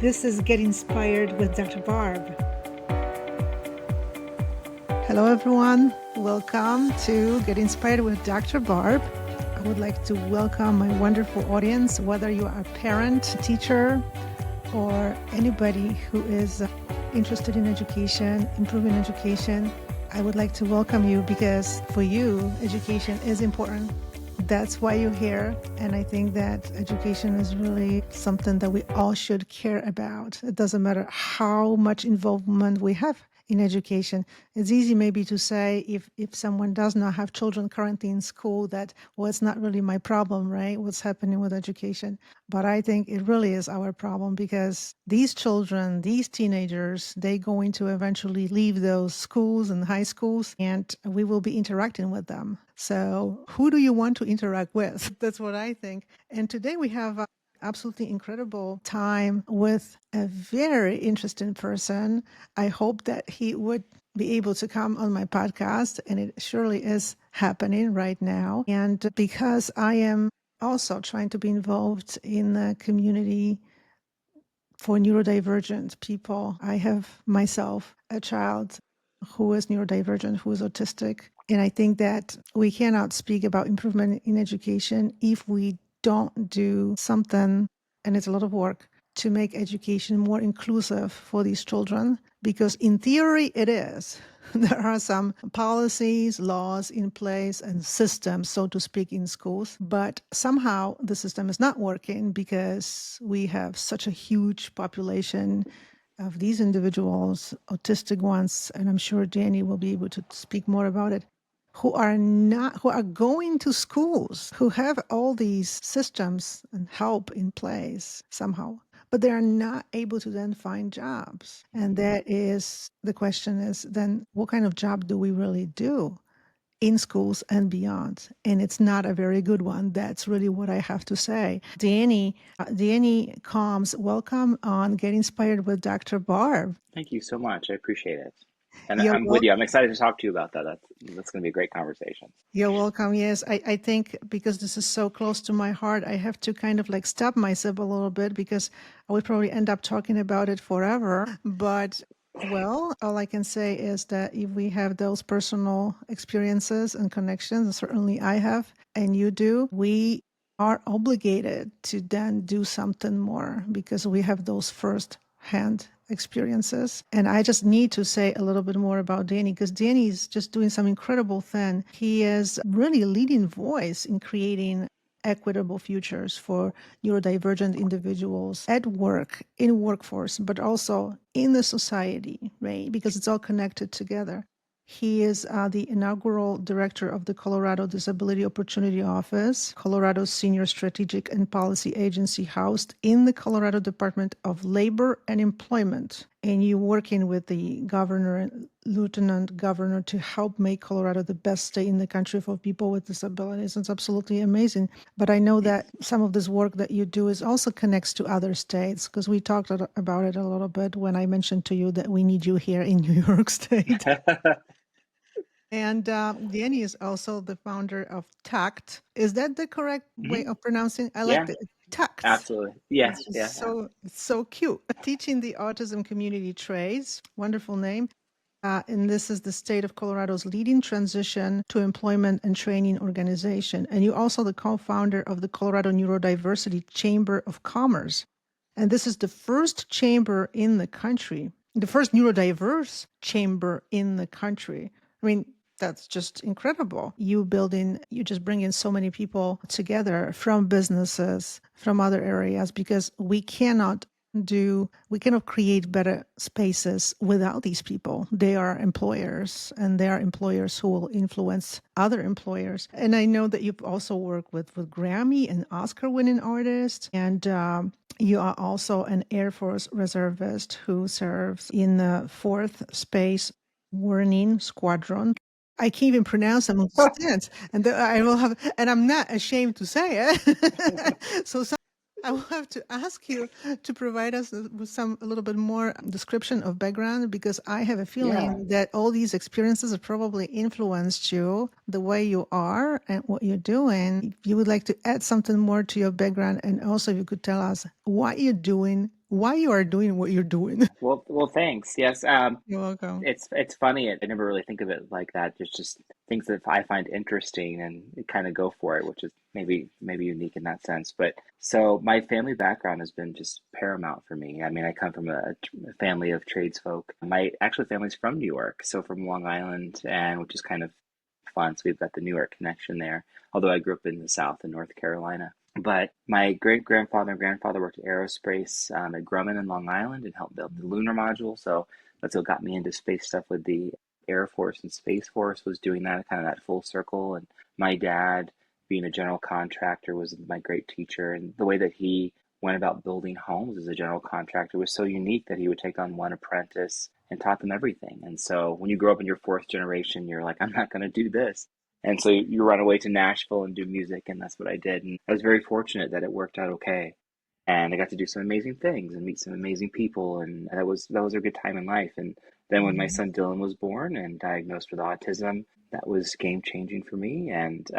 This is Get Inspired with Dr. Barb. Hello, everyone. Welcome to Get Inspired with Dr. Barb. I would like to welcome my wonderful audience, whether you are a parent, teacher, or anybody who is interested in education, improving education. I would like to welcome you because for you, education is important. That's why you're here. And I think that education is really something that we all should care about. It doesn't matter how much involvement we have in education. It's easy maybe to say if someone does not have children currently in school that, well, it's not really my problem, right? What's happening with education. But I think it really is our problem because these children, these teenagers, they're going to eventually leave those schools and high schools and we will be interacting with them. So who do you want to interact with? That's what I think. And today we have absolutely incredible time with a very interesting person. I hope that he would be able to come on my podcast, and it surely is happening right now. And because I am also trying to be involved in the community for neurodivergent people, I have myself a child who is neurodivergent, who is autistic. And I think that we cannot speak about improvement in education if we don't do something, and it's a lot of work, to make education more inclusive for these children. Because in theory, it is. There are some policies, laws in place, and systems, so to speak, in schools. But somehow the system is not working because we have such a huge population of these individuals, autistic ones, and I'm sure Danny will be able to speak more about it, who are going to schools, who have all these systems and help in place somehow, but they are not able to then find jobs. And that is, the question is then, what kind of job do we really do in schools and beyond? And it's not a very good one. That's really what I have to say. Danny Combs, welcome on Get Inspired with Dr. Barb. Thank you so much. I appreciate it. And You're I'm with you. I'm excited to talk to you about that. That's going to be a great conversation. You're welcome. Yes, I think because this is so close to my heart, I have to kind of like stop myself a little bit because I would probably end up talking about it forever. But well, all I can say is that if we have those personal experiences and connections, and certainly I have, and you do, we are obligated to then do something more because we have those first-hand experiences. And I just need to say a little bit more about Danny because Danny is just doing some incredible thing. He is really a leading voice in creating equitable futures for neurodivergent individuals at work, in workforce, but also in the society, right? Because it's all connected together. He is the inaugural director of the Colorado Disability Opportunity Office, Colorado's senior strategic and policy agency housed in the Colorado Department of Labor and Employment. And you're working with the governor and lieutenant governor to help make Colorado the best state in the country for people with disabilities. It's absolutely amazing. But I know that some of this work that you do is also connects to other states because we talked about it a little bit when I mentioned to you that we need you here in New York State. And Danny is also the founder of TACT. Is that the correct way of pronouncing? I like Yeah, the TACT. absolutely. Yeah, It's yeah, just yeah. so cute. Teaching the autism community trades. Wonderful name. And this is the state of Colorado's leading transition to employment and training organization. And you're also the co-founder of the Colorado Neurodiversity Chamber of Commerce. And this is the first chamber in the country, the first neurodiverse chamber in the country. I mean, that's just incredible. You just bring in so many people together from businesses, from other areas, because we cannot create better spaces without these people. They are employers, and they are employers who will influence other employers. And I know that you've also worked with Grammy and Oscar winning artists, and you are also an Air Force reservist who serves in the 4th Space Warning Squadron. I can't even pronounce them. And I will have, and I'm not ashamed to say it. So I will have to ask you to provide us with a little bit more description of background because I have a feeling that all these experiences have probably influenced you the way you are and what you're doing. If you would like to add something more to your background, and also if you could tell us what you're doing why you are doing what you're doing. Well, thanks. Yes. You're welcome. It's funny. I never really think of it like that. It's just things that I find interesting and kind of go for it, which is maybe unique in that sense. But so my family background has been just paramount for me. I mean, I come from a family of tradesfolk. My actual family's from New York, so from Long Island, and which is kind of fun. So we've got the New York connection there. Although I grew up in the South in North Carolina. But my great grandfather and grandfather worked at aerospace at Grumman in Long Island and helped build the lunar module. So that's what got me into space stuff with the Air Force and Space Force, was doing that kind of that full circle. And my dad, being a general contractor, was my great teacher. And the way that he went about building homes as a general contractor was so unique that he would take on one apprentice and taught them everything. And so when you grow up in your fourth generation, you're like, I'm not going to do this. And so you run away to Nashville and do music, and that's what I did. And I was very fortunate that it worked out okay. And I got to do some amazing things and meet some amazing people, and that was a good time in life. And then when my Mhm. son Dylan was born and diagnosed with autism, that was game changing for me. And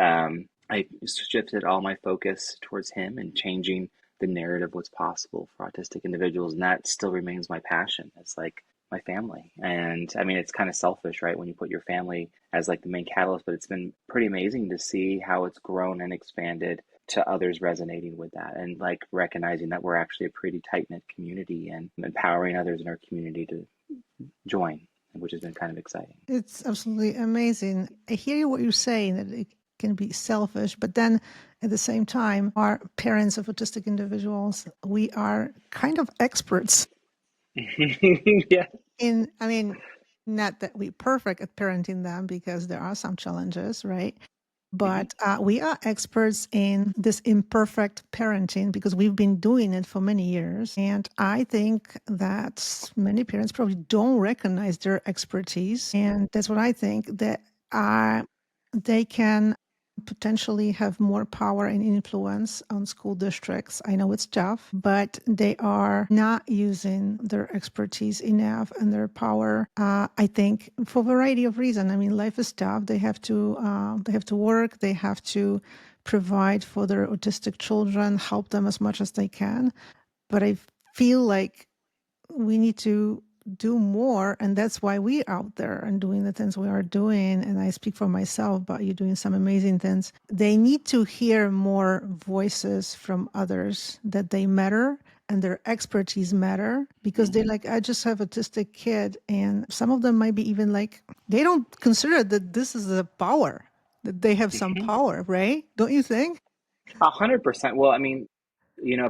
I shifted all my focus towards him and changing the narrative what's possible for autistic individuals, and that still remains my passion. It's like my family. And I mean, it's kind of selfish, right, when you put your family as like the main catalyst, but it's been pretty amazing to see how it's grown and expanded to others resonating with that, and like recognizing that we're actually a pretty tight knit community and empowering others in our community to join, which has been kind of exciting. It's absolutely amazing. I hear what you're saying, that it can be selfish, but then at the same time, our parents of autistic individuals, we are kind of experts Yeah. in, I mean, not that we're perfect at parenting them because there are some challenges, right? Hmm. But we are experts in this imperfect parenting because we've been doing it for many years. And I think that many parents probably don't recognize their expertise. And that's what I think, that they can potentially have more power and influence on school districts. I know it's tough, but they are not using their expertise enough and their power. I think for a variety of reasons. I mean, life is tough. They have to work. They have to provide for their autistic children, help them as much as they can. But I feel like we need to do more, and that's why we're out there and doing the things we are doing. And I speak for myself, but you're doing some amazing things. They need to hear more voices from others, that they matter and their expertise matter, because they're Hmm. like, I just have autistic kid, and some of them might be even like, they don't consider that this is a power, that they have some Hmm. power, right? Don't you think? 100%. Well, I mean,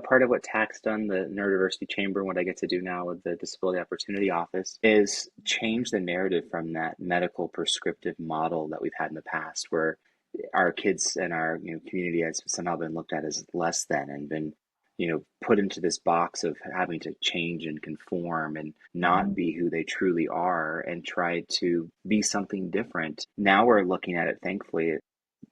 part of what TACT's done, the neurodiversity chamber, and what I get to do now with the disability opportunity office, is change the narrative from that medical prescriptive model that we've had in the past, where our kids and our community has somehow been looked at as less than, and been put into this box of having to change and conform and not Mhm. be who they truly are and try to be something different. Now we're looking at it, thankfully,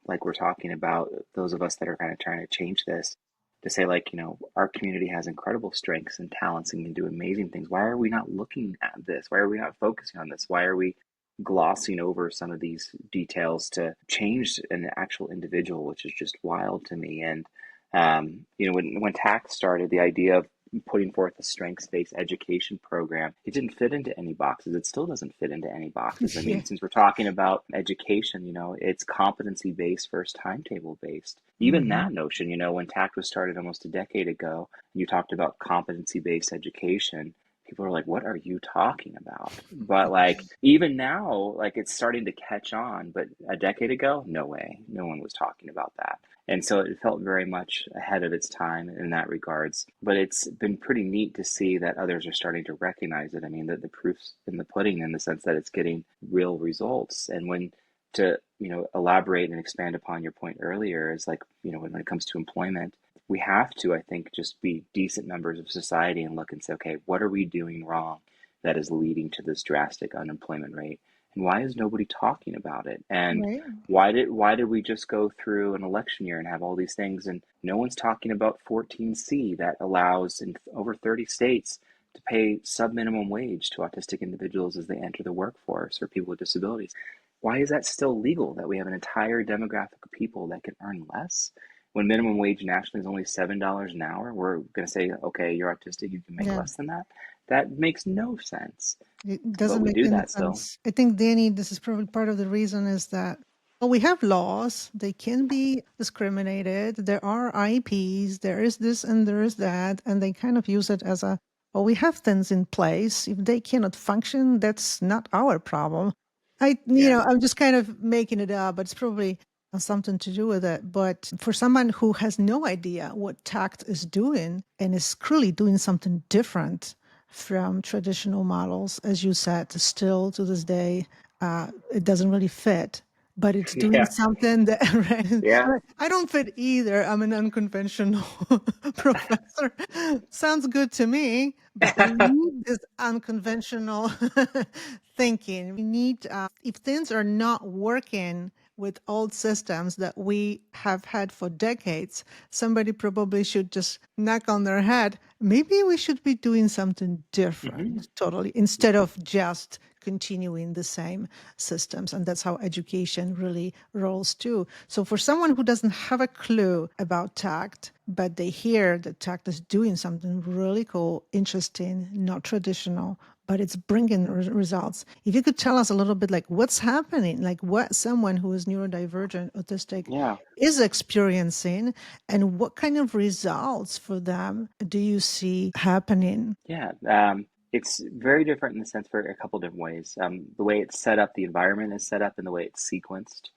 like we're talking about, those of us that are kind of trying to change this, to say, like, our community has incredible strengths and talents and can do amazing things. Why are we not looking at this? Why are we not focusing on this? Why are we glossing over some of these details to change an actual individual, which is just wild to me. And when TACT started, the idea of putting forth a strengths-based education program, it didn't fit into any boxes. It still doesn't fit into any boxes. I Yeah. mean, since we're talking about education, it's competency-based versus timetable-based. Even Hmm. that notion, when TACT was started almost a decade ago, and you talked about competency-based education, people are like, what are you talking about? But like, even now, like, it's starting to catch on. But a decade ago, no way, no one was talking about that. And so it felt very much ahead of its time in that regards. But it's been pretty neat to see that others are starting to recognize it. I mean, that the proof's in the pudding, in the sense that it's getting real results. And when to elaborate and expand upon your point earlier, is like, when it comes to employment, we have to, I think, just be decent members of society and look and say, okay, what are we doing wrong that is leading to this drastic unemployment rate? And why is nobody talking about it? And Right. why did we just go through an election year and have all these things, and no one's talking about 14C that allows in over 30 states to pay sub-minimum wage to autistic individuals as they enter the workforce, or people with disabilities? Why is that still legal, that we have an entire demographic of people that can earn less? when minimum wage nationally is only $7 an hour, we're going to say, okay, you're autistic, you can make Yeah. less than that. That makes no sense. It But doesn't we make do any that still. sense. I think, Danny, this is probably part of the reason is that, well, we have laws. They can be discriminated. There are IEPs. There is this and there is that. And they kind of use it as a, well, we have things in place. If they cannot function, that's not our problem. Yeah. I'm just kind of making it up, but it's probably something to do with it. But for someone who has no idea what TACT is doing and is clearly doing something different from traditional models, as you said, still to this day, it doesn't really fit. But it's doing Yeah. something that Yeah. right? I don't fit either. I'm an unconventional professor. Sounds good to me, but we need this unconventional thinking. We need, if things are not working with old systems that we have had for decades, somebody probably should just knock on their head. Maybe we should be doing something Hmm. different, totally, instead of just continuing the same systems. And that's how education really rolls too. So for someone who doesn't have a clue about TACT, but they hear that TACT is doing something really cool, interesting, not traditional, but it's bringing results. If you could tell us a little bit, like what's happening, like what someone who is neurodivergent, autistic Yeah. is experiencing, and what kind of results for them do you see happening? Yeah. It's very different in the sense for a couple different ways. The way it's set up, the environment is set up, and the way it's sequenced.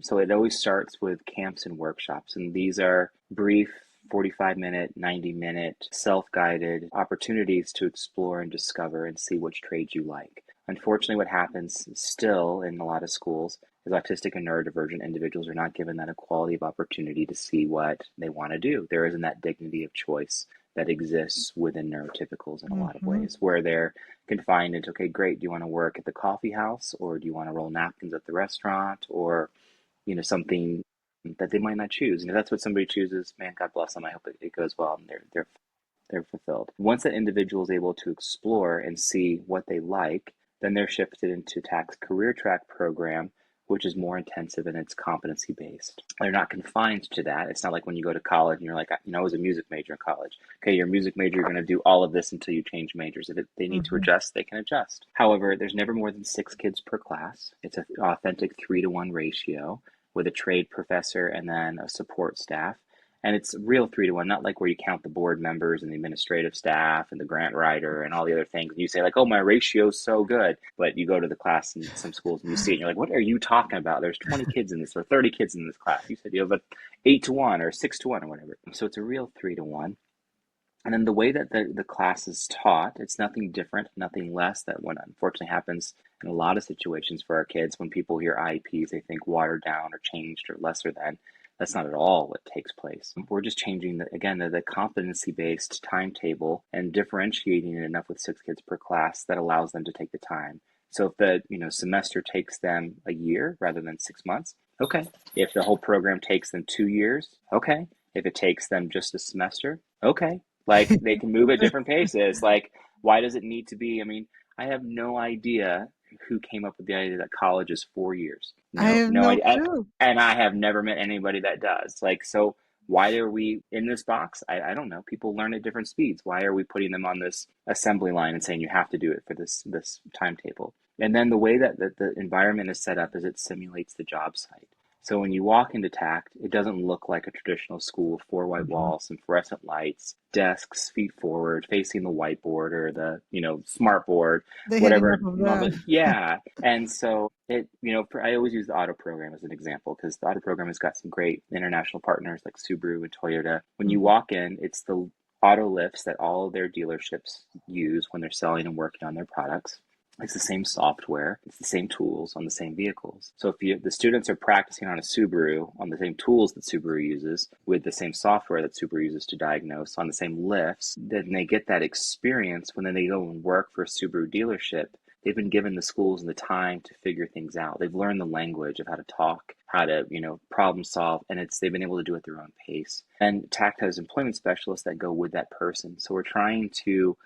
So it always starts with camps and workshops, and these are brief 45-minute, 90-minute self-guided opportunities to explore and discover and see which trades you like. Unfortunately, what happens still in a lot of schools is autistic and neurodivergent individuals are not given that equality of opportunity to see what they want to do. There isn't that dignity of choice that exists within neurotypicals in a lot of Mm-hmm. ways, where they're confined into, okay, great, do you want to work at the coffee house, or do you want to roll napkins at the restaurant, or something that they might not choose. And if that's what somebody chooses, man, God bless them. I hope it goes well and they're fulfilled. Once that individual is able to explore and see what they like, then they're shifted into TACT's career track program, which is more intensive and it's competency based. They're not confined to that. It's not like when you go to college and you're like, I was a music major in college. Okay, you're a music major, you're going to do all of this until you change majors. If they need to Mm-hmm. adjust, they can adjust. However, there's never more than 6 kids per class. It's an authentic 3-to-1 ratio with a trade professor and then a support staff. And it's real 3-to-1, not like where you count the board members and the administrative staff and the grant writer and all the other things. And you say like, oh, my ratio's so good. But you go to the class in some schools and you see it and you're like, what are you talking about? There's 20 kids in this or 30 kids in this class. You said you have a 8-to-1 or 6-to-1 or whatever. So it's a real 3-to-1. And then the way that the class is taught, it's nothing different, nothing less. That what unfortunately happens in a lot of situations for our kids, when people hear IEPs, they think watered down or changed or lesser than. That's not at all what takes place. We're just changing, the competency-based timetable and differentiating it enough with 6 kids per class that allows them to take the time. So if the semester takes them a year rather than 6 months, okay. If the whole program takes them 2 years, okay. If it takes them just a semester, okay. Like they can move at different paces. Like, why does it need to be? I mean, I have no idea who came up with the idea that college is 4 years. I No, have no no idea. clue. And I have never met anybody that does. Like, so why are we in this box? I don't know. People learn at different speeds. Why are we putting them on this assembly line and saying you have to do it for this timetable? And then the way that the environment is set up is it simulates the job site. So when you walk into TACT, it doesn't look like a traditional school with 4 white Mm-hmm. walls, some fluorescent lights, desks, feet forward, facing the whiteboard or the, smart board, They had enough whatever. of that. Yeah. And so I always use the auto program as an example because the auto program has got some great international partners like Subaru and Toyota. When you Mm-hmm. walk in, it's the auto lifts that all of their dealerships use when they're selling and working on their products. It's the same software, it's the same tools on the same vehicles. So if the students are practicing on a Subaru on the same tools that Subaru uses, with the same software that Subaru uses to diagnose, on the same lifts, then they get that experience when then they go and work for a Subaru dealership. They've been given the schools and the time to figure things out. They've learned the language of how to talk, how to, problem solve, and they've been able to do it at their own pace. And TACT has employment specialists that go with that person. So we're trying to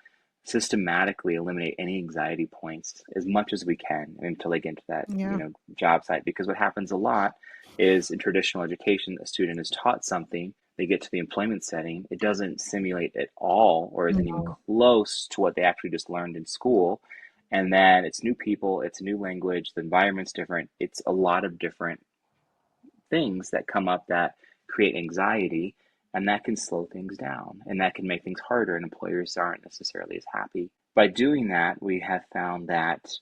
systematically eliminate any anxiety points as much as we can until they get into that, Yeah. job site. Because what happens a lot is in traditional education, a student is taught something, they get to the employment setting, it doesn't simulate at all or isn't even No. close to what they actually just learned in school. And then it's new people, it's a new language, the environment's different. It's a lot of different things that come up that create anxiety, and that can slow things down and that can make things harder, and employers aren't necessarily as happy. By doing that, we have found that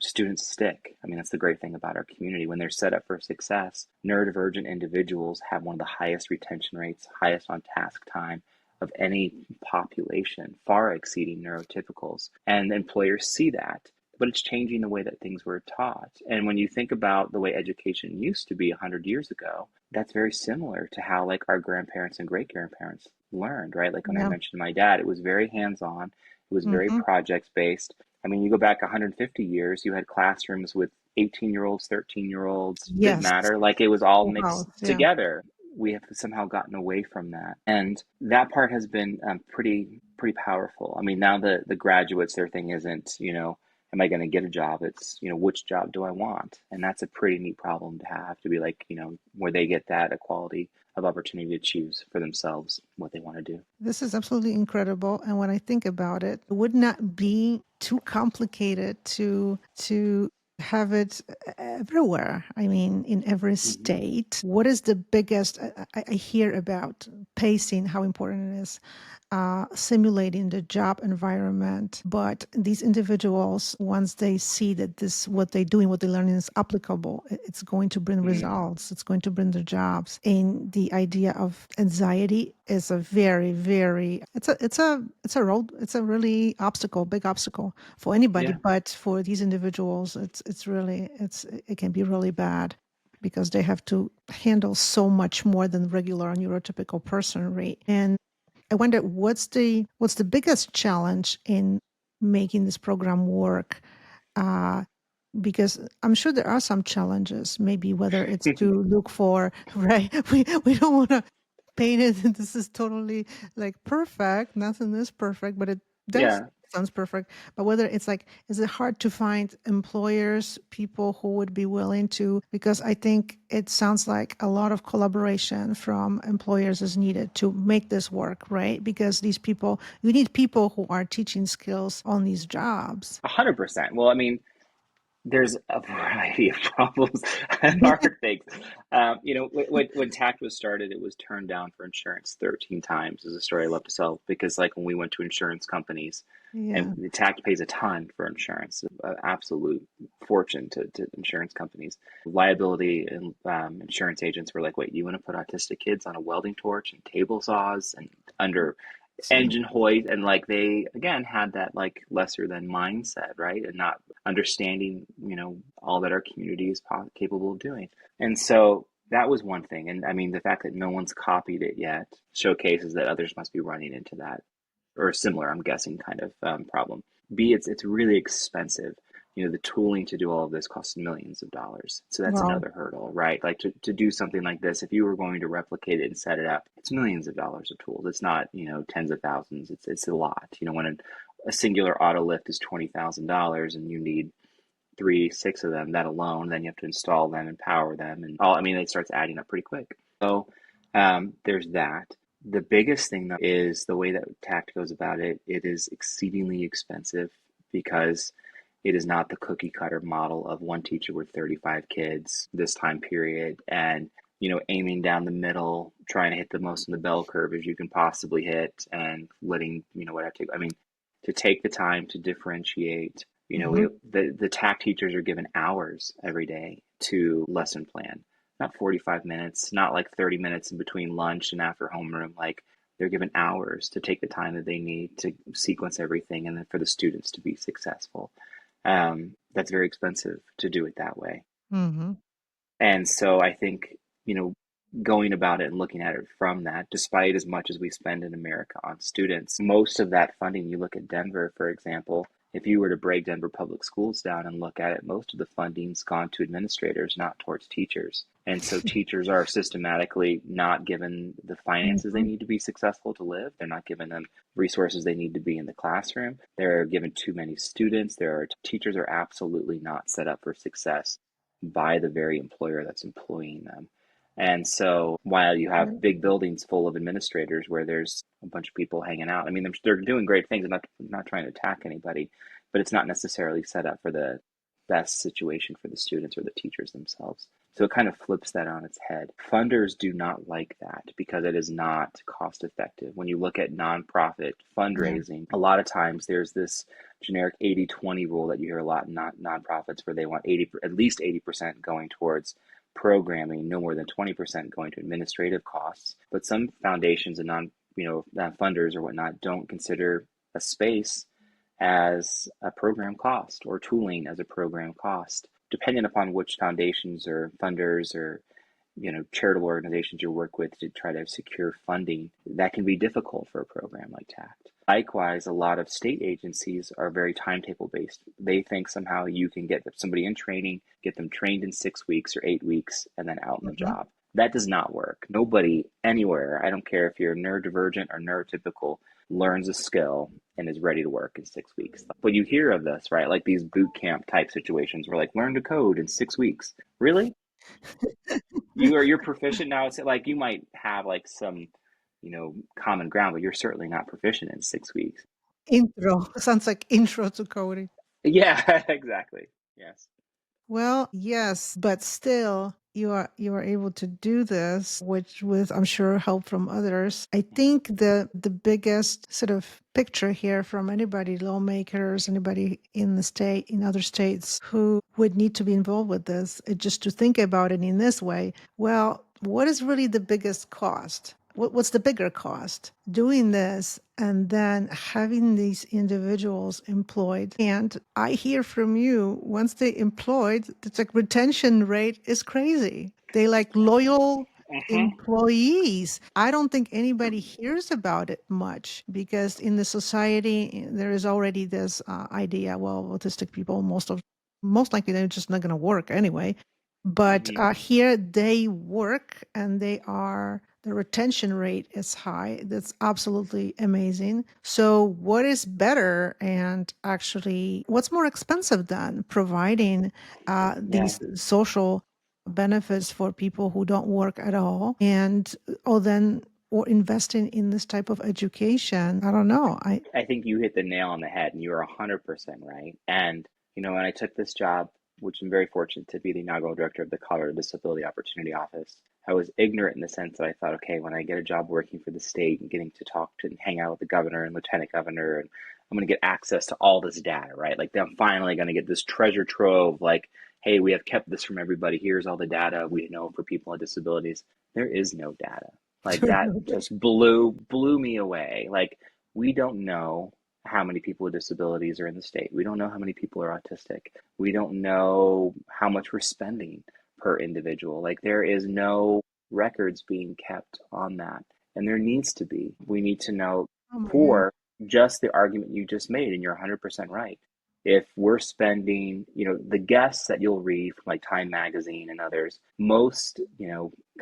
students stick. I mean, that's the great thing about our community. When they're set up for success, neurodivergent individuals have one of the highest retention rates, highest on task time of any population, far exceeding neurotypicals. And employers see that, but it's changing the way that things were taught. And when you think about the way education used to be 100 years ago, that's very similar to how like our grandparents and great grandparents learned, right? Like when I Yeah. mentioned my dad, it was very hands-on, it was very Hmm. projects based. I mean, you go back 150 years, you had classrooms with 18-year-olds, 13-year-olds, didn't Yes. matter. Like it was all Full mixed house. Yeah. together. We have somehow gotten away from that. And that part has been pretty powerful. I mean, now the graduates, their thing isn't, am I going to get a job? It's, which job do I want? And that's a pretty neat problem to have, to be like, where they get that equality of opportunity to choose for themselves what they want to do. This is absolutely incredible. And when I think about it, it would not be too complicated to have it everywhere. I mean, in every Hmm. state. What is the biggest? I hear about pacing, how important it is, simulating the job environment. But these individuals, once they see that this, what they're doing, what they're learning is applicable, it's going to bring Mm. results. It's going to bring the jobs. And the idea of anxiety is a very, very, it's a road, it's a really obstacle, big obstacle for anybody. Yeah. But for these individuals, it's really, it can be really bad because they have to handle so much more than regular neurotypical person, right? And I wonder what's the biggest challenge in making this program work? Uh, because I'm sure there are some challenges, maybe whether it's to look for, right? We don't want to paint it. This is totally like perfect. Nothing is perfect, but it does Yeah. sounds perfect. But whether it's like, is it hard to find employers, people who would be willing to? Because I think it sounds like a lot of collaboration from employers is needed to make this work, right? Because these people, you need people who are teaching skills on these jobs. 100%. Well, I mean, there's a variety of problems and hard things. When TACT was started, it was turned down for insurance 13 times. Is a story I love to tell because, like, when we went to insurance companies, and Yeah. the TACT pays a ton for insurance, an absolute fortune to insurance companies. Liability and insurance agents were like, "Wait, you want to put autistic kids on a welding torch and table saws and under See. engine hoist?" And like they again had that like lesser than mindset, right? And not understanding, all that our community is capable of doing. And so that was one thing. And I mean, the fact that no one's copied it yet showcases that others must be running into that or similar, I'm guessing, kind of problem. B, it's really expensive. The tooling to do all of this costs millions of dollars. So that's Wow. another hurdle, right? Like to do something like this, if you were going to replicate it and set it up, it's millions of dollars of tools. It's not, tens of thousands. It's a lot. When a singular auto lift is $20,000 and you need three, six of them, that alone, then you have to install them and power them and all. I mean, it starts adding up pretty quick. So there's that. The biggest thing though is the way that TACT goes about it. It is exceedingly expensive because it is not the cookie cutter model of one teacher with 35 kids this time period and aiming down the middle, trying to hit the most in the bell curve as you can possibly hit and letting, whatever take. I mean, to take the time to differentiate. Hmm. The TAC teachers are given hours every day to lesson plan, not 45 minutes, not like 30 minutes in between lunch and after homeroom. Like they're given hours to take the time that they need to sequence everything and then for the students to be successful. That's very expensive to do it that way. Hmm. And so I think, going about it and looking at it from that, despite as much as we spend in America on students, most of that funding, you look at Denver, for example, If you were to break Denver public schools down and look at it, most of the funding's gone to administrators, not towards teachers. And so teachers are systematically not given the finances they Mhm. need to be successful to live. They're not given them resources they need to be in the classroom. They're given too many students. Teachers are absolutely not set up for success by the very employer that's employing them. And so while you Yeah. have big buildings full of administrators where there's a bunch of people hanging out, I mean, they're doing great things. I'm not trying to attack anybody, but it's not necessarily set up for the best situation for the students or the teachers themselves. So it kind of flips that on its head. Funders do not like that because it is not cost effective. When you look at nonprofit Yeah. fundraising, a lot of times there's this generic 80-20 rule that you hear a lot in nonprofits where they want at least 80% going towards programming, no more than 20% going to administrative costs. But some foundations and non funders or whatnot don't consider a space as a program cost or tooling as a program cost. Depending upon which foundations or funders or charitable organizations you work with to try to secure funding, that can be difficult for a program like TACT. Likewise, a lot of state agencies are very timetable based. They think somehow you can get somebody in training, get them trained in 6 weeks or 8 weeks, and then out in the Mhm. job. That does not work. Nobody anywhere, I don't care if you're neurodivergent or neurotypical, learns a skill and is ready to work in 6 weeks. But you hear of this, right? Like these boot camp type situations where like learn to code in 6 weeks. Really? You're proficient now. It's like you might have like some, common ground, but you're certainly not proficient in 6 weeks. Intro. Sounds like intro to coding. Yeah, exactly. Yes. Well, yes, but still you are able to do this, which with I'm sure help from others. I think the biggest sort of picture here from anybody, lawmakers, anybody in the state, in other states who would need to be involved with this, just to think about it in this way. Well, what is really the biggest cost? What's the bigger cost? Doing this and then having these individuals employed. And I hear from you, once they employed, it's like retention rate is crazy. They like loyal Hmm. employees. I don't think anybody hears about it much because in the society there is already this idea. Well, autistic people, most likely they're just not going to work anyway. But Hmm. here they work and the retention rate is high. That's absolutely amazing. So, what is better and actually what's more expensive than providing Yeah. these social benefits for people who don't work at all and or then or investing in this type of education? I don't know. I think you hit the nail on the head and you are 100% right. And, when I took this job, which I'm very fortunate to be the inaugural director of the Colorado Disability Opportunity Office, I was ignorant in the sense that I thought, okay, when I get a job working for the state and getting to talk to and hang out with the governor and lieutenant governor, and I'm going to get access to all this data, right? Like, I'm finally going to get this treasure trove, like, hey, we have kept this from everybody. Here's all the data we know for people with disabilities. There is no data. Like, that just blew me away. Like, we don't know how many people with disabilities are in the state. We don't know how many people are autistic. We don't know how much we're spending per individual. Like there is no records being kept on that. And there needs to be. We need to know Oh my God. for just the argument you just made, and you're 100% right. If we're spending, the guests that you'll read from like Time Magazine and others, most,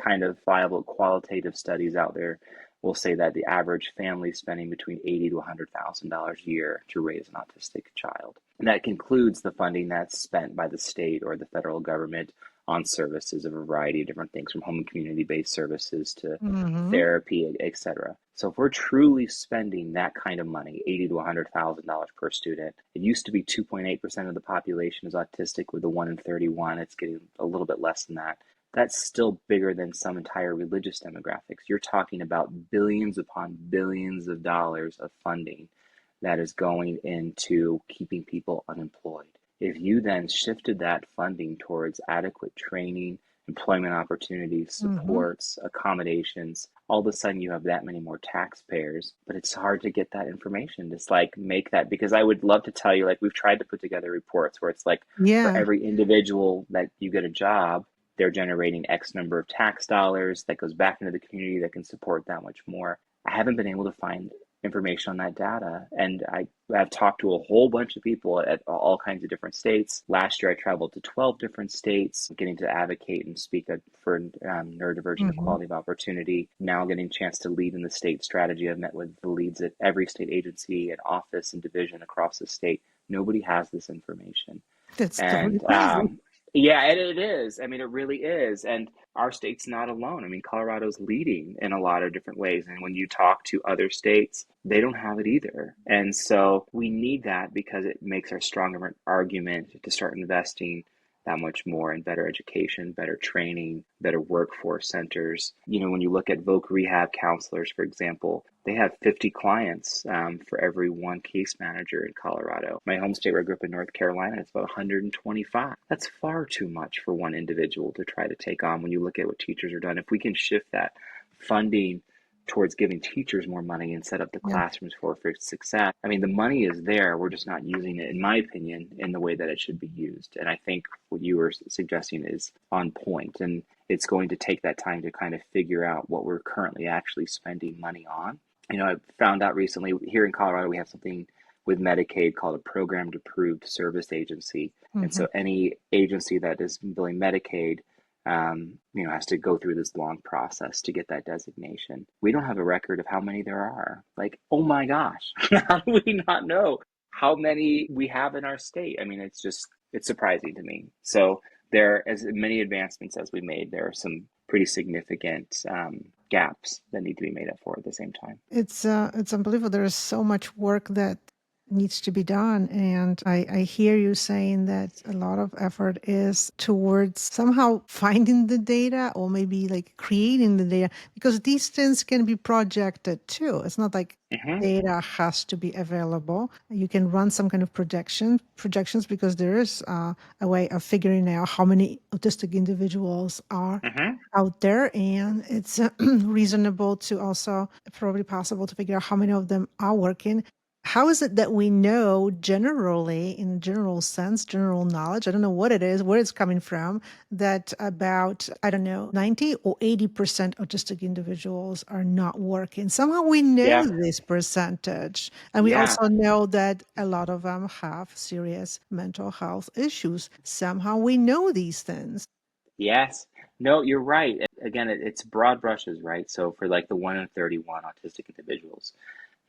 kind of viable qualitative studies out there will say that the average family is spending between $80 to $100,000 a year to raise an autistic child. And that concludes the funding that's spent by the state or the federal government on services of a variety of different things, from home and community-based services to Hmm. therapy, etc. So if we're truly spending that kind of money, $80 to $100,000 per student, it used to be 2.8% of the population is autistic. With the 1 in 31, it's getting a little bit less than that. That's still bigger than some entire religious demographics. You're talking about billions upon billions of dollars of funding that is going into keeping people unemployed. If you then shifted that funding towards adequate training, employment opportunities, Hmm. supports, accommodations, all of a sudden you have that many more taxpayers, but it's hard to get that information. Just like make that, because I would love to tell you, like we've tried to put together reports where it's like for Yeah. every individual that you get a job, they're generating X number of tax dollars that goes back into the community that can support that much more. I haven't been able to find information on that data. And I've talked to a whole bunch of people at all kinds of different states. Last year, I traveled to 12 different states, getting to advocate and speak for neurodivergent Hmm. equality of opportunity. Now getting a chance to lead in the state strategy. I've met with the leads at every state agency and office and division across the state. Nobody has this information. That's totally And crazy. yeah, it is. I mean, it really is. And our state's not alone. I mean, Colorado's leading in a lot of different ways. And when you talk to other states, they don't have it either. And so we need that because it makes our stronger argument to start investing that much more in better education, better training, better workforce centers. You know, when you look at voc rehab counselors, for example, they have 50 clients for every one case manager in Colorado. My home state where I grew up in North Carolina, it's about 125. That's far too much for one individual to try to take on when you look at what teachers are done. If we can shift that funding towards giving teachers more money and set up the Yeah. classrooms for success. I mean, the money is there. We're just not using it, in my opinion, in the way that it should be used. And I think what you were suggesting is on point. And it's going to take that time to kind of figure out what we're currently actually spending money on. You know, I found out recently here in Colorado, we have something with Medicaid called a programmed approved service agency. And Hmm. so any agency that is billing Medicaid you know, has to go through this long process to get that designation. We don't have a record of how many there are. Like, oh my gosh, how do we not know how many we have in our state? I mean, it's surprising to me. So there, as many advancements as we made, there are some pretty significant gaps that need to be made up for at the same time. It's unbelievable. There is so much work that needs to be done. And I hear you saying that a lot of effort is towards somehow finding the data or maybe like creating the data because these things can be projected too. It's not like Mm-hmm, data has to be available. You can run some kind of projections because there is a way of figuring out how many autistic individuals are mm-hmm. out there, and it's reasonable to also probably possible to figure out how many of them are working. How is it that we know generally, in general sense, general knowledge, I don't know what it is, where it's coming from, that about, I don't know, 90 or 80% autistic individuals are not working? Somehow we know Yeah, this percentage. And we yeah. also know that a lot of them have serious mental health issues. Somehow we know these things. Yes. No, you're right. Again, it's broad brushes, right? So for like the 1 in 31 autistic individuals,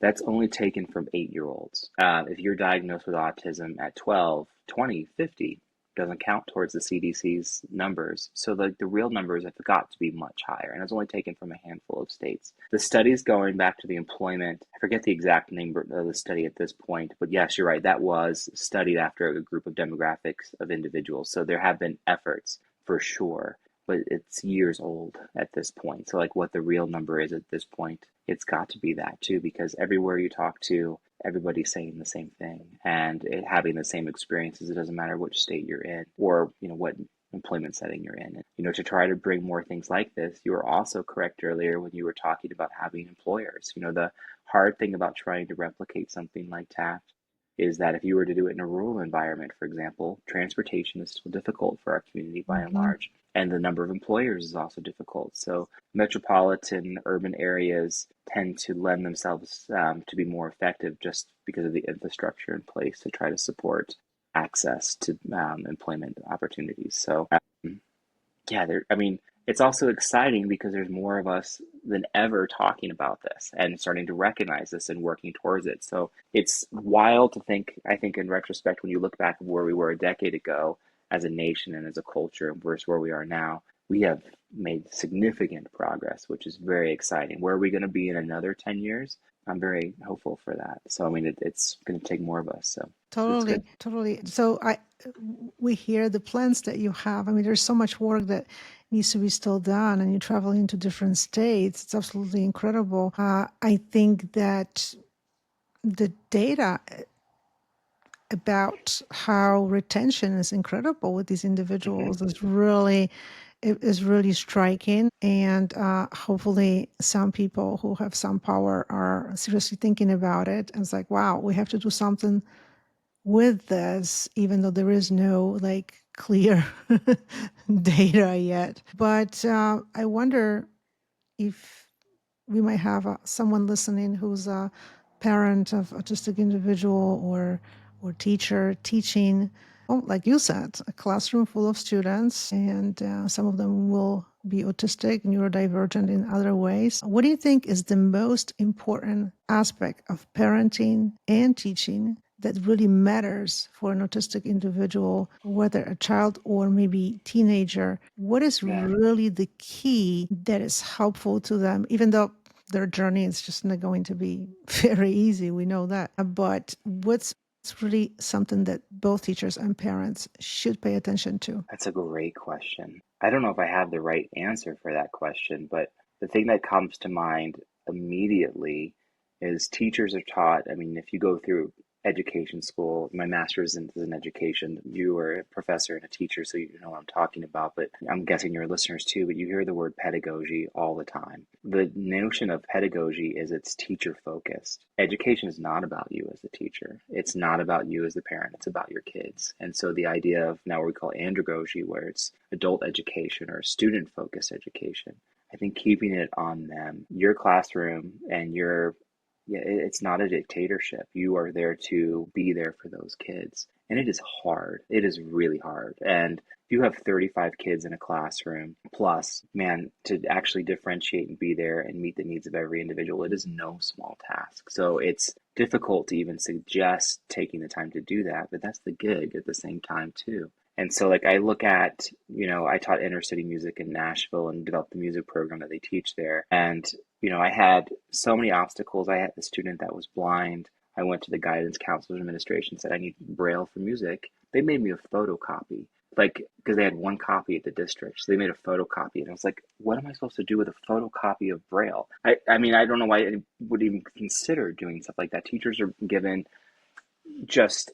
that's only taken from 8-year-olds. If you're diagnosed with autism at 12, 20, 50, doesn't count towards the CDC's numbers. So the real numbers have got to be much higher, and it's only taken from a handful of states. The studies going back to the employment, I forget the exact name of the study at this point, but yes, you're right. That was studied after a group of demographics of individuals. So there have been efforts for sure, but it's years old at this point. So, like, what the real number is at this point, it's got to be that too, because everywhere you talk to, everybody's saying the same thing and having the same experiences. It doesn't matter which state you're in or what employment setting you're in. And, to try to bring more things like this, you were also correct earlier when you were talking about having employers. The hard thing about trying to replicate something like TACT is that if you were to do it in a rural environment, for example, transportation is still difficult for our community by and Mhm. large, and the number of employers is also difficult. So metropolitan urban areas tend to lend themselves to be more effective just because of the infrastructure in place to try to support access to employment opportunities. So yeah, I mean, it's also exciting because there's more of us than ever talking about this and starting to recognize this and working towards it. So it's wild to think, I think, in retrospect, when you look back at where we were a decade ago as a nation and as a culture versus where we are now, we have made significant progress, which is very exciting. Where are we going to be in another 10 years? I'm very hopeful for that. So, I mean, it's going to take more of us. So it's Totally, good. totally. So we hear the plans that you have. I mean, there's so much work that needs to be still done, and you're traveling to different states. It's absolutely incredible. I think that the data about how retention is incredible with these Hmm. individuals is really striking. And hopefully, some people who have some power are seriously thinking about it. And it's like, wow, we have to do something with this, even though there is no like clear data yet. But I wonder if we might have someone listening who's parent of autistic individual or teacher teaching, like you said, a classroom full of students, and some of them will be autistic, neurodivergent in other ways. What do you think is the most important aspect of parenting and teaching that really matters for an autistic individual, whether a child or maybe teenager? What is Yeah, really the key that is helpful to them, even though their journey is just not going to be very easy, we know that. But what's really something that both teachers and parents should pay attention to? that's a great question. I don't know if I have the right answer for that question, but the thing that comes to mind immediately is teachers are taught. I mean, if you go through education school, my master's is in education. You are a professor and a teacher, so you know what I'm talking about, but I'm guessing your listeners too, but you hear the word pedagogy all the time. The notion of pedagogy is it's teacher focused. Education is not about you as a teacher. It's not about you as the parent. It's about your kids. And so the idea of now what we call andragogy, where it's adult education or student focused education, I think keeping it on them, your classroom and your, yeah, it's not a dictatorship. You are there to be there for those kids. And it is hard. It is really hard. And if you have 35 kids in a classroom, plus, man, to actually differentiate and be there and meet the needs of every individual, it is no small task. So it's difficult to even suggest taking the time to do that, but that's the gig at the same time, too. And so, like, I look at, I taught inner city music in Nashville and developed the music program that they teach there. And, I had so many obstacles. I had a student that was blind. I went to the guidance counselor's administration, said, I need Braille for music. They made me a photocopy, like, because they had one copy at the district. So they made a photocopy. And I was like, what am I supposed to do with a photocopy of Braille? I mean, I don't know why I would even consider doing stuff like that. Teachers are given just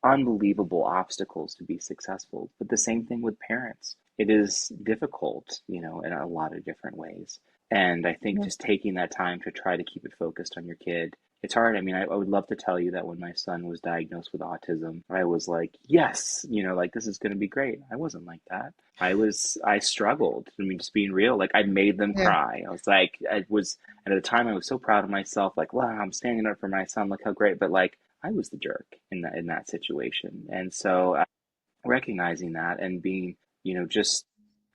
unbelievable obstacles to be successful. But the same thing with parents. It is difficult, in a lot of different ways. And I think Yeah. just taking that time to try to keep it focused on your kid, it's hard. I mean, I would love to tell you that when my son was diagnosed with autism, I was like, yes, like this is going to be great. I wasn't like that. I struggled. I mean, just being real, like I made them Yeah. cry. I was like, and at the time I was so proud of myself, like, wow, I'm standing up for my son, look how great. But like, I was the jerk in that situation. And so recognizing that and being, just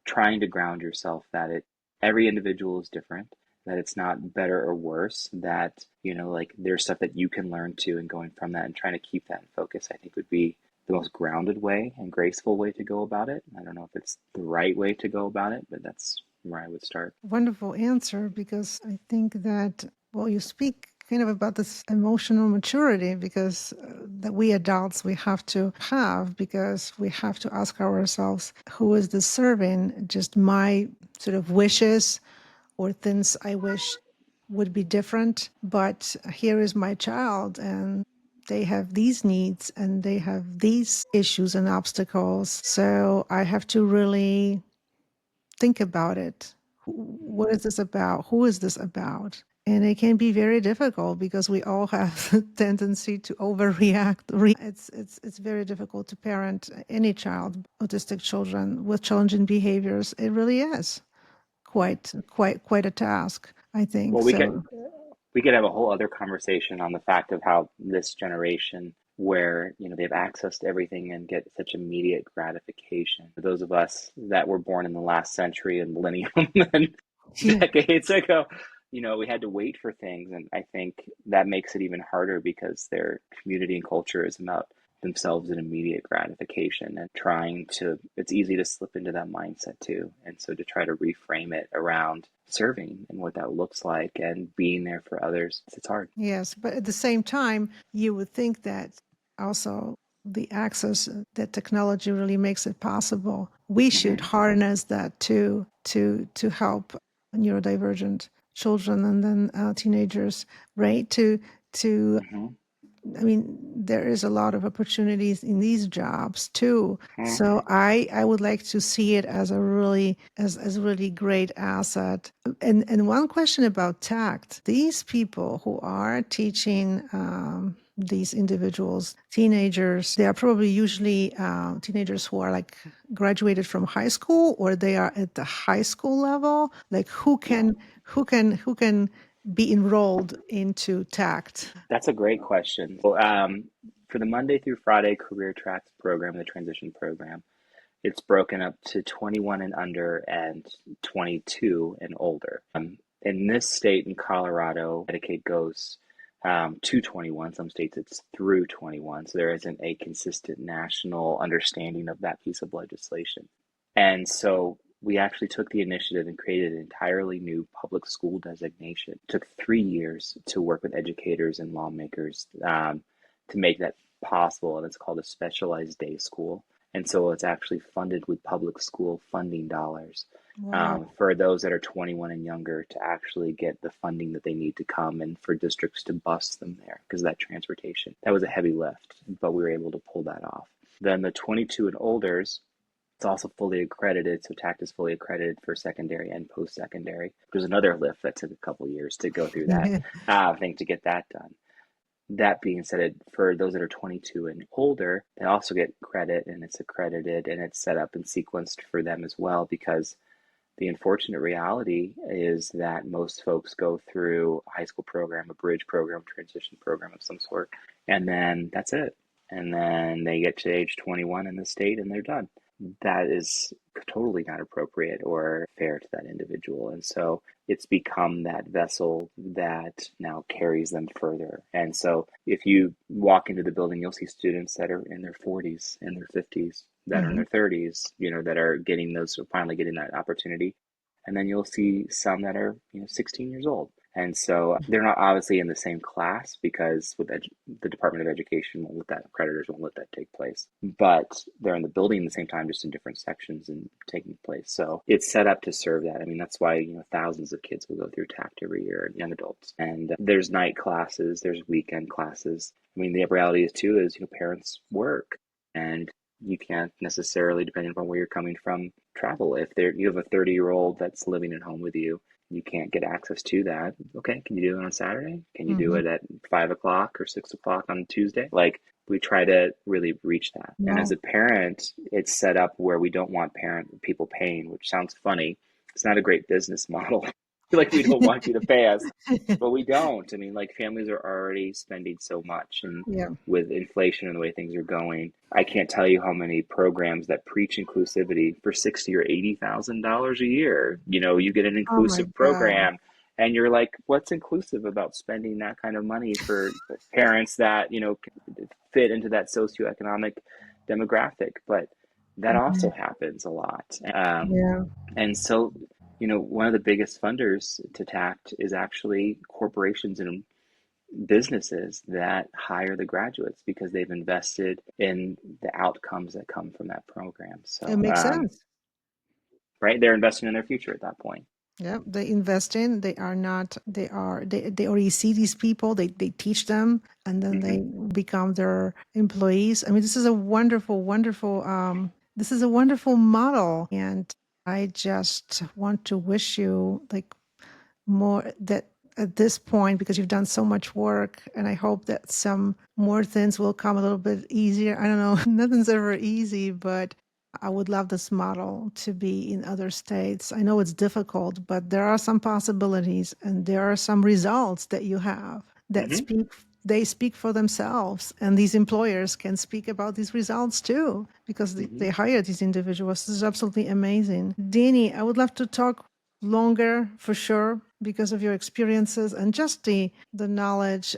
trying to ground yourself that every individual is different, that it's not better or worse, that, like there's stuff that you can learn too, and going from that and trying to keep that in focus, I think would be the most grounded way and graceful way to go about it. I don't know if it's the right way to go about it, but that's where I would start. Wonderful answer, because I think that, well, you speak kind of about this emotional maturity, because that we adults we have to have, because we have to ask ourselves, who is this serving? Just my sort of wishes or things I wish would be different, but here is my child, and they have these needs and they have these issues and obstacles. So I have to really think about it. What is this about? Who is this about? And it can be very difficult because we all have a tendency to overreact. It's very difficult to parent any child, autistic children with challenging behaviors. It really is quite a task, I think. Well, we could So we could have a whole other conversation on the fact of how this generation, where they have access to everything and get such immediate gratification. For those of us that were born in the last century and millennium and yeah. decades ago, we had to wait for things, and I think that makes it even harder because their community and culture is about themselves in immediate gratification, and trying to, it's easy to slip into that mindset too. And so to try to reframe it around serving and what that looks like and being there for others, it's hard. Yes, but at the same time, you would think that also the access that technology really makes it possible. We should Hmm. harness that too to help neurodivergent children and then teenagers, right? To Hmm. I mean, there is a lot of opportunities in these jobs too. Hmm. So I would like to see it as a really as really great asset. And one question about TACT: these people who are teaching these individuals, teenagers, they are probably usually teenagers who are like graduated from high school, or they are at the high school level. Like Yeah. who can be enrolled into TACT? That's a great question. For the Monday through Friday career tracks program, the transition program, it's broken up to 21 and under and 22 and older. In this state, in Colorado, Medicaid goes to 21. Some states it's through 21. So there isn't a consistent national understanding of that piece of legislation. And so we actually took the initiative and created an entirely new public school designation. It took 3 years to work with educators and lawmakers to make that possible, and it's called a specialized day school. And so it's actually funded with public school funding dollars Wow. for those that are 21 and younger to actually get the funding that they need to come and for districts to bus them there because of that transportation. That was a heavy lift, but we were able to pull that off. Then the 22 and olders, it's also fully accredited, so TACT is fully accredited for secondary and post-secondary. There's another lift that took a couple years to go through that thing to get that done. That being said, for those that are 22 and older, they also get credit, and it's accredited and it's set up and sequenced for them as well, because the unfortunate reality is that most folks go through a high school program, a bridge program, transition program of some sort, and then that's it. And then they get to age 21 in the state and they're done. That is totally not appropriate or fair to that individual. And so it's become that vessel that now carries them further. And so if you walk into the building, you'll see students that are in their 40s, in their 50s, that are in their 30s, that are getting those, finally getting that opportunity. And then you'll see some that are, 16 years old. And so they're not obviously in the same class because with the Department of Education won't let that, accreditors won't let that take place. But they're in the building at the same time, just in different sections and taking place. So it's set up to serve that. I mean, that's why, thousands of kids will go through TACT every year, young adults. And there's night classes, there's weekend classes. I mean, the reality is too is, parents work and you can't necessarily, depending upon where you're coming from, travel. If you have a 30-year-old that's living at home with you, you can't get access to that. Okay, can you do it on Saturday? Can you do Mm-hmm. it at 5 o'clock or 6 o'clock on Tuesday? Like, we try to really reach that. And as Wow. a parent, it's set up where we don't want people paying, which sounds funny. It's not a great business model. Like, we don't want you to pay us, but we don't. I mean, like, families are already spending so much, and Yeah. with inflation and the way things are going, I can't tell you how many programs that preach inclusivity for $60,000 or $80,000 a year. You get an Oh my inclusive God. program, and you're like, what's inclusive about spending that kind of money for parents that fit into that socioeconomic demographic? But that also Mhm. happens a lot. Yeah. And so, one of the biggest funders to TACT is actually corporations and businesses that hire the graduates because they've invested in the outcomes that come from that program. It So, makes sense. right, they're investing in their future at that point. Yeah, they invest in, they are not, they already see these people, they teach them, and then Hmm. they become their employees. I mean, this is a wonderful, wonderful, this is a wonderful model. And I just want to wish you like more that at this point, because you've done so much work, and I hope that some more things will come a little bit easier. I don't know, nothing's ever easy, but I would love this model to be in other states. I know it's difficult, but there are some possibilities and there are some results that you have that Hmm. speak for themselves, and these employers can speak about these results too because Hmm. they hire these individuals. This is absolutely amazing. Danny, I would love to talk longer for sure because of your experiences and just the knowledge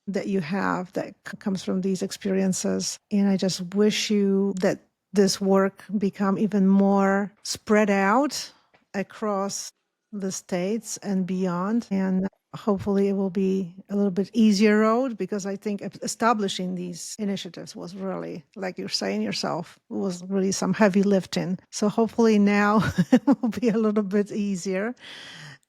that you have that comes from these experiences. And I just wish you that this work become even more spread out across the states and beyond. And hopefully it will be a little bit easier road, because I think establishing these initiatives was really, like you're saying yourself, was really some heavy lifting. So hopefully now it will be a little bit easier.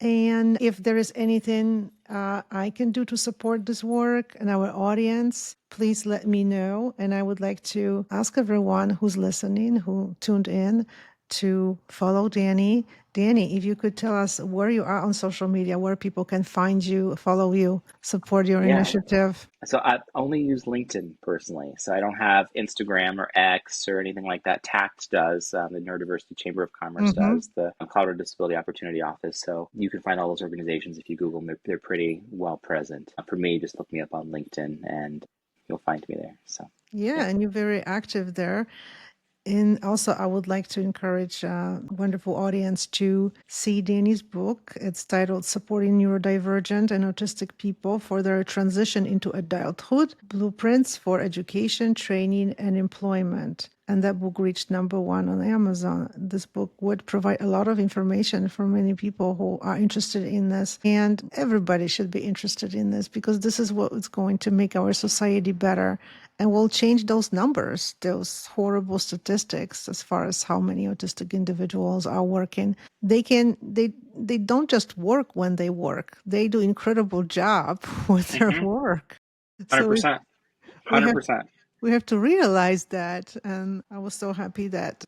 And if there is anything I can do to support this work and our audience, please let me know. And I would like to ask everyone who's listening, who tuned in, to follow Danny. Danny, if you could tell us where you are on social media, where people can find you, follow you, support your Yeah. initiative. So I only use LinkedIn personally. So I don't have Instagram or X or anything like that. TACT does, the Neurodiversity Chamber of Commerce Mm-hmm. does, the Colorado Disability Opportunity Office. So you can find all those organizations if you Google them. They're pretty well present. For me, just look me up on LinkedIn and you'll find me there. So Yeah, yeah. and you're very active there. And also, I would like to encourage a wonderful audience to see Danny's book. It's titled Supporting Neurodivergent and Autistic People for Their Transition into Adulthood, Blueprints for Education, Training, and Employment. And that book reached #1 on Amazon. This book would provide a lot of information for many people who are interested in this. And everybody should be interested in this because this is what is going to make our society better. And we'll change those numbers, those horrible statistics as far as how many autistic individuals are working. They don't just work when they work. They do incredible job with their Mm-hmm. work. So 100%. we have 100%. we have to realize that. And I was so happy that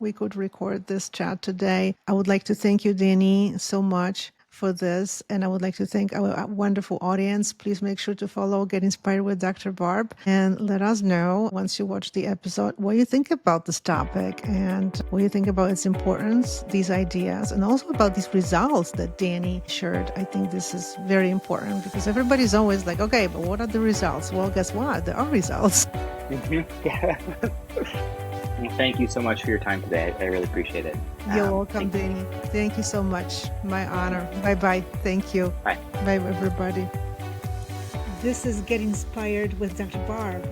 we could record this chat today. I would like to thank you, Danny, so much for this. And I would like to thank our wonderful audience. Please make sure to follow Get Inspired with Dr. Barb and let us know once you watch the episode what you think about this topic and what you think about its importance, these ideas, and also about these results that Danny shared. I think this is very important because everybody's always like, okay, but what are the results? Well, guess what? There are results. Mm-hmm. Well, thank you so much for your time today. I really appreciate it. You're welcome, Danny. Thank you so much. My honor. Bye-bye. Thank you. Bye. Bye, everybody. This is Get Inspired with Dr. Barb.